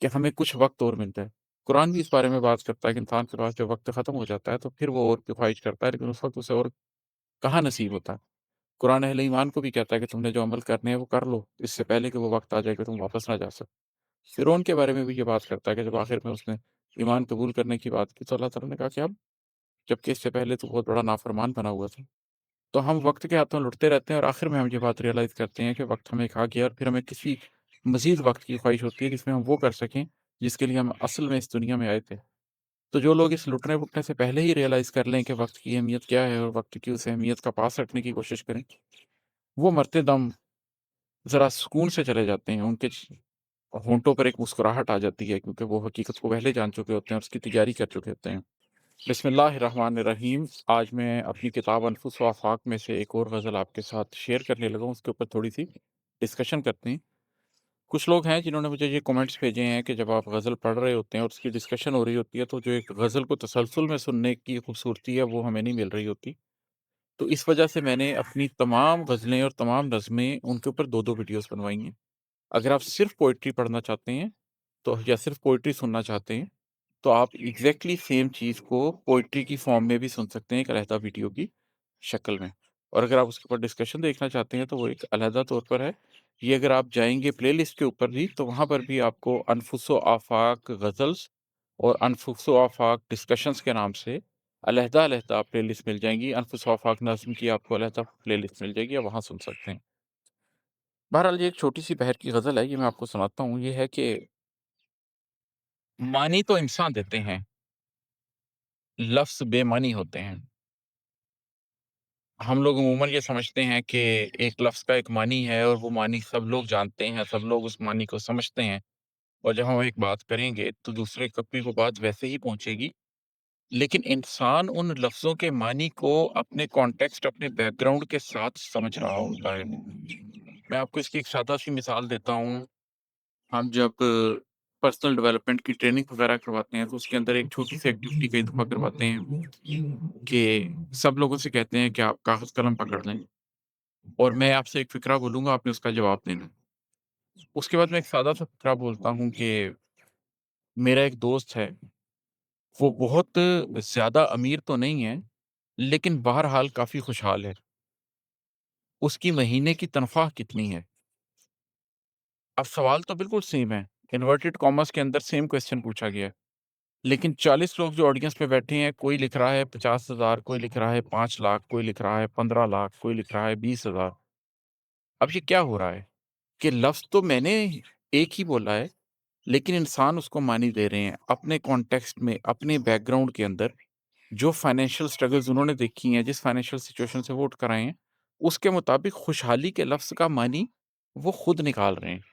کہ ہمیں کچھ وقت اور ملتا ہے۔ قرآن بھی اس بارے میں بات کرتا ہے کہ انسان کے پاس جب وقت ختم ہو جاتا ہے تو پھر وہ اور کی خواہش کرتا ہے، لیکن اس وقت اسے اور کہاں نصیب ہوتا ہے۔ قرآن اہل ایمان کو بھی کہتا ہے کہ تم نے جو عمل کرنے ہیں وہ کر لو، اس سے پہلے کہ وہ وقت آ جائے کہ تم واپس نہ جا سکو۔ فرعون کے بارے میں بھی یہ بات کرتا ہے کہ جب آخر میں اس نے ایمان قبول کرنے کی بات کی تو اللہ تعالیٰ نے کہا کہ اب جبکہ اس سے پہلے تو بہت بڑا نافرمان بنا ہوا تھا۔ تو ہم وقت کے ہاتھوں لٹتے رہتے ہیں اور آخر میں ہم یہ بات ریئلائز کرتے ہیں کہ وقت ہمیں کھا گیا، اور پھر ہمیں کسی مزید وقت کی خواہش ہوتی ہے جس میں ہم وہ کر سکیں جس کے لیے ہم اصل میں اس دنیا میں آئے تھے۔ تو جو لوگ اس لٹنے پٹنے سے پہلے ہی ریئلائز کر لیں کہ وقت کی اہمیت کیا ہے اور وقت کی اس اہمیت کا پاس رکھنے کی کوشش کریں، وہ مرتے دم ذرا سکون سے چلے جاتے ہیں، ان کے ہونٹوں پر ایک مسکراہٹ آ جاتی ہے، کیونکہ وہ حقیقت کو پہلے جان چکے ہوتے ہیں اور اس کی تیاری کر چکے ہوتے ہیں۔ بسم اللہ الرحمن الرحیم۔ آج میں اپنی کتاب انفس و آفاق میں سے ایک اور غزل آپ کے ساتھ شیئر کرنے لگا ہوں، اس کے اوپر تھوڑی سی ڈسکشن کرتے ہیں۔ کچھ لوگ ہیں جنہوں نے مجھے یہ کومنٹس بھیجے ہیں کہ جب آپ غزل پڑھ رہے ہوتے ہیں اور اس کی ڈسکشن ہو رہی ہوتی ہے تو جو ایک غزل کو تسلسل میں سننے کی خوبصورتی ہے وہ ہمیں نہیں مل رہی ہوتی۔ تو اس وجہ سے میں نے اپنی تمام غزلیں اور تمام نظمیں ان کے اوپر دو ویڈیوز بنوائی ہیں۔ اگر آپ صرف پوئٹری پڑھنا چاہتے ہیں تو یا صرف پوئٹری سننا چاہتے ہیں تو آپ ایگزیکٹلی سیم چیز کو پوئٹری کی فارم میں بھی سن سکتے ہیں ایک علیحدہ ویڈیو کی شکل میں، اور اگر آپ اس کے اوپر ڈسکشن دیکھنا چاہتے ہیں تو وہ ایک علیحدہ طور پر ہے۔ یہ اگر آپ جائیں گے پلے لسٹ کے اوپر بھی تو وہاں پر بھی آپ کو انفس و آفاق غزلز اور انفس و آفاق ڈسکشنز کے نام سے علیحدہ علیحدہ پلے لسٹ مل جائیں گی۔ انفس و آفاق نظم کی آپ کو علیحدہ پلے لسٹ مل جائے گی، آپ وہاں سن سکتے ہیں۔ بہرحال یہ ایک چھوٹی سی بہر کی غزل ہے، یہ میں آپ کو سناتا ہوں۔ یہ ہے کہ معنی تو انسان دیتے ہیں، لفظ بے معنی ہوتے ہیں۔ ہم لوگ عموماً یہ سمجھتے ہیں کہ ایک لفظ کا ایک معنی ہے اور وہ معنی سب لوگ جانتے ہیں، سب لوگ اس معنی کو سمجھتے ہیں، اور جب ہم ایک بات کریں گے تو دوسرے تک بھی وہ بات ویسے ہی پہنچے گی۔ لیکن انسان ان لفظوں کے معنی کو اپنے کانٹیکسٹ، اپنے بیک گراؤنڈ کے ساتھ سمجھ رہا ہوتا ہے۔ میں آپ کو اس کی ایک سادہ سی مثال دیتا ہوں۔ ہم جب پرسنل ڈیولپمنٹ کی ٹریننگ وغیرہ کرواتے ہیں تو اس کے اندر ایک چھوٹی سی ایکٹیویٹی کئی دفعہ کرواتے ہیں کہ سب لوگوں سے کہتے ہیں کہ آپ کاغذ قلم پکڑ لیں اور میں آپ سے ایک فقرہ بولوں گا، آپ نے اس کا جواب دینا۔ اس کے بعد میں ایک سادہ سا فقرہ بولتا ہوں کہ میرا ایک دوست ہے، وہ بہت زیادہ امیر تو نہیں ہے لیکن بہرحال کافی خوشحال ہے۔ اس کی مہینے کی تنخواہ کتنی ہے؟ اب سوال تو بالکل سیم ہے، انورٹڈ کامرس کے اندر سیم کوسچن پوچھا گیا ہے، لیکن 40 لوگ جو آڈینس میں بیٹھے ہیں، کوئی لکھ رہا ہے 50,000، کوئی لکھ رہا ہے 5 لاکھ، کوئی لکھ رہا ہے 15 لاکھ، کوئی لکھ رہا ہے 20,000۔ اب یہ کیا ہو رہا ہے کہ لفظ تو میں نے ایک ہی بولا ہے، لیکن انسان اس کو معنی دے رہے ہیں اپنے کانٹیکسٹ میں، اپنے بیک گراؤنڈ کے اندر۔ جو فائنینشیل سٹرگلز انہوں نے دیکھی ہیں، جس فائنینشیل سچویشن سے ووٹ کرائے ہیں، اس کے مطابق خوشحالی کے لفظ کا معنی وہ خود نکال رہے ہیں۔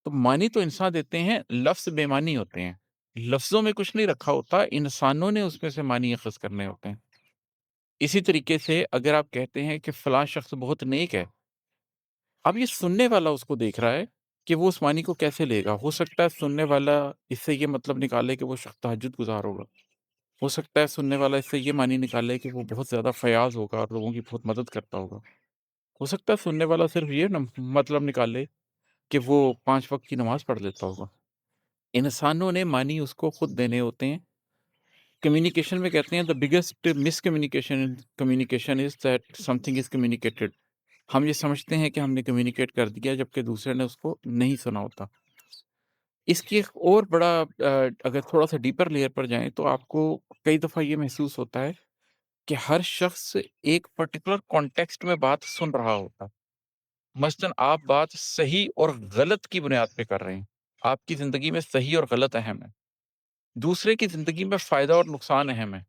تو معنی تو انسان دیتے ہیں، لفظ بے معنی ہوتے ہیں۔ لفظوں میں کچھ نہیں رکھا ہوتا، انسانوں نے اس میں سے معنی اخذ کرنے ہوتے ہیں۔ اسی طریقے سے اگر آپ کہتے ہیں کہ فلاں شخص بہت نیک ہے، اب یہ سننے والا اس کو دیکھ رہا ہے کہ وہ اس معنی کو کیسے لے گا۔ ہو سکتا ہے سننے والا اس سے یہ مطلب نکالے کہ وہ شخص تہجد گزار ہوگا، ہو سکتا ہے سننے والا اس سے یہ معنی نکالے کہ وہ بہت زیادہ فیاض ہوگا اور لوگوں کی بہت مدد کرتا ہوگا، ہو سکتا ہے سننے والا صرف یہ مطلب نکالے کہ وہ 5 وقت کی نماز پڑھ لیتا ہوگا۔ انسانوں نے معنی اس کو خود دینے ہوتے ہیں۔ کمیونیکیشن میں کہتے ہیں the biggest miscommunication in communication is that something is communicated۔ ہم یہ سمجھتے ہیں کہ ہم نے کمیونیکیٹ کر دیا جبکہ دوسرے نے اس کو نہیں سنا ہوتا۔ اس کی ایک اور بڑا اگر تھوڑا سا ڈیپر لیئر پر جائیں تو آپ کو کئی دفعہ یہ محسوس ہوتا ہے کہ ہر شخص ایک پرٹیکولر کانٹیکسٹ میں بات سن رہا ہوتا۔ مثلاً آپ بات صحیح اور غلط کی بنیاد پہ کر رہے ہیں، آپ کی زندگی میں صحیح اور غلط اہم ہے، دوسرے کی زندگی میں فائدہ اور نقصان اہم ہے۔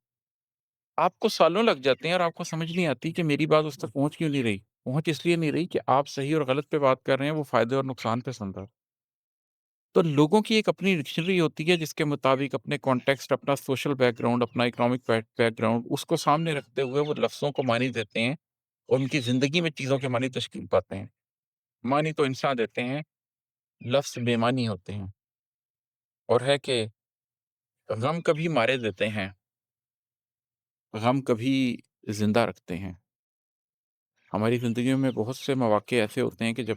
آپ کو سالوں لگ جاتے ہیں اور آپ کو سمجھ نہیں آتی کہ میری بات اس تک پہنچ کیوں نہیں رہی۔ پہنچ اس لیے نہیں رہی کہ آپ صحیح اور غلط پہ بات کر رہے ہیں، وہ فائدے اور نقصان پہ سن رہا ہے۔ تو لوگوں کی ایک اپنی ڈکشنری ہوتی ہے جس کے مطابق اپنے کانٹیکسٹ، اپنا سوشل بیک گراؤنڈ، اپنا اکنامک بیک گراؤنڈ، اس کو سامنے رکھتے ہوئے وہ لفظوں کو معنی دیتے ہیں اور ان کی زندگی میں چیزوں کے معنی تشکیل پاتے ہیں۔ معنی تو انسان دیتے ہیں، لفظ بے معنی ہوتے ہیں۔ اور ہے کہ غم کبھی مارے دیتے ہیں، غم کبھی زندہ رکھتے ہیں۔ ہماری زندگیوں میں بہت سے مواقع ایسے ہوتے ہیں کہ جب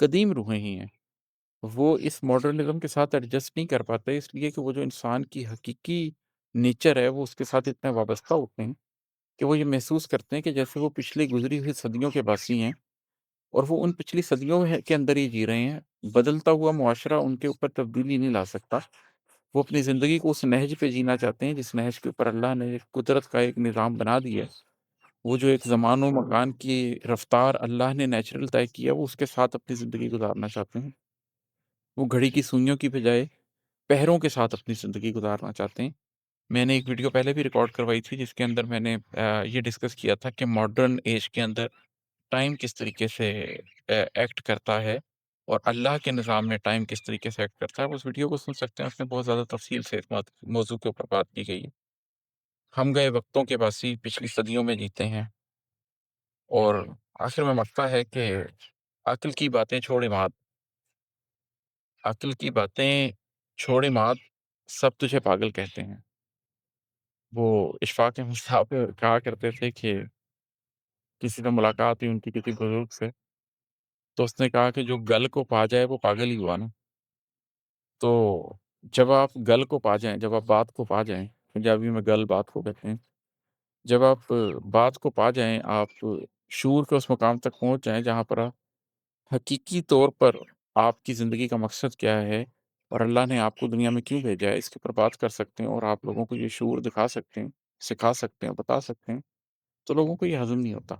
قدیم روحیں ہی ہیں۔ وہ اس ماڈرنزم کے ساتھ ایڈجسٹ نہیں کر پاتے، اس لیے کہ وہ جو انسان کی حقیقی نیچر ہے وہ اس کے ساتھ اتنے وابستہ ہوتے ہیں کہ وہ یہ محسوس کرتے ہیں کہ جیسے وہ پچھلی گزری ہوئی صدیوں کے باسی ہیں، اور وہ ان پچھلی صدیوں کے اندر ہی جی رہے ہیں۔ بدلتا ہوا معاشرہ ان کے اوپر تبدیلی نہیں لا سکتا۔ وہ اپنی زندگی کو اس نہج پہ جینا چاہتے ہیں جس نہج کے اوپر اللہ نے ایک قدرت کا ایک نظام بنا دیا ہے۔ وہ جو ایک زمان و مکان کی رفتار اللہ نے نیچرل طے کی ہے، وہ اس کے ساتھ اپنی زندگی گزارنا چاہتے ہیں۔ وہ گھڑی کی سوئیوں کی بجائے پہروں کے ساتھ اپنی زندگی گزارنا چاہتے ہیں۔ میں نے ایک ویڈیو پہلے بھی ریکارڈ کروائی تھی جس کے اندر میں نے یہ ڈسکس کیا تھا کہ ماڈرن ایج کے اندر ٹائم کس طریقے سے ایکٹ کرتا ہے، اور اللہ کے نظام میں ٹائم کس طریقے سے ایکٹ کرتا ہے۔ اس ویڈیو کو سن سکتے ہیں، اس میں بہت زیادہ تفصیل سے اس موضوع کے اوپر بات کی گئی ہے۔ ہم گئے وقتوں کے باسی پچھلی صدیوں میں جیتے ہیں، اور آخر میں مقطع ہے کہ عقل کی باتیں چھوڑے مات، عقل کی باتیں چھوڑے مات، سب تجھے پاگل کہتے ہیں۔ وہ اشفاق مصطفیٰ پہ کہا کرتے تھے کہ کسی سے ملاقات ہوئی ان کی کسی بزرگ سے، تو اس نے کہا کہ جو گل کو پا جائے وہ پاگل ہی ہوا نا۔ تو جب آپ گل کو پا جائیں، جب آپ بات کو پا جائیں، پنجابی میں گل بات کو کہتے ہیں، جب آپ بات کو پا جائیں، آپ شعور کے اس مقام تک پہنچ جائیں جہاں پر آپ حقیقی طور پر آپ کی زندگی کا مقصد کیا ہے اور اللہ نے آپ کو دنیا میں کیوں بھیجا ہے، اس کے اوپر بات کر سکتے ہیں، اور آپ لوگوں کو یہ شعور دکھا سکتے ہیں، سکھا سکتے ہیں، بتا سکتے ہیں، تو لوگوں کو یہ ہضم نہیں ہوتا۔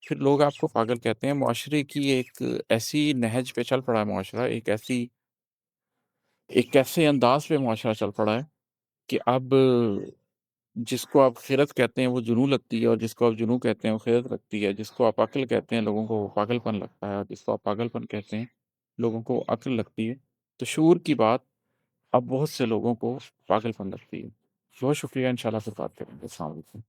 پھر لوگ آپ کو پاگل کہتے ہیں۔ معاشرے کی ایک ایسی نہج پہ چل پڑا ہے معاشرہ، ایک ایسے انداز پہ معاشرہ چل پڑا ہے کہ اب جس کو آپ خیرت کہتے ہیں وہ جنوں لگتی ہے، اور جس کو آپ جنوں کہتے ہیں وہ خیرت لگتی ہے۔ جس کو آپ عقل کہتے ہیں لوگوں کو وہ پاگل پن لگتا ہے، اور جس کو آپ پاگل پن کہتے ہیں لوگوں کو عقل لگتی ہے۔ تو شعور کی بات اب بہت سے لوگوں کو پاگل پن لگتی ہے۔ بہت شکریہ، انشاءاللہ پھر بات کریں گے۔ السلام علیکم۔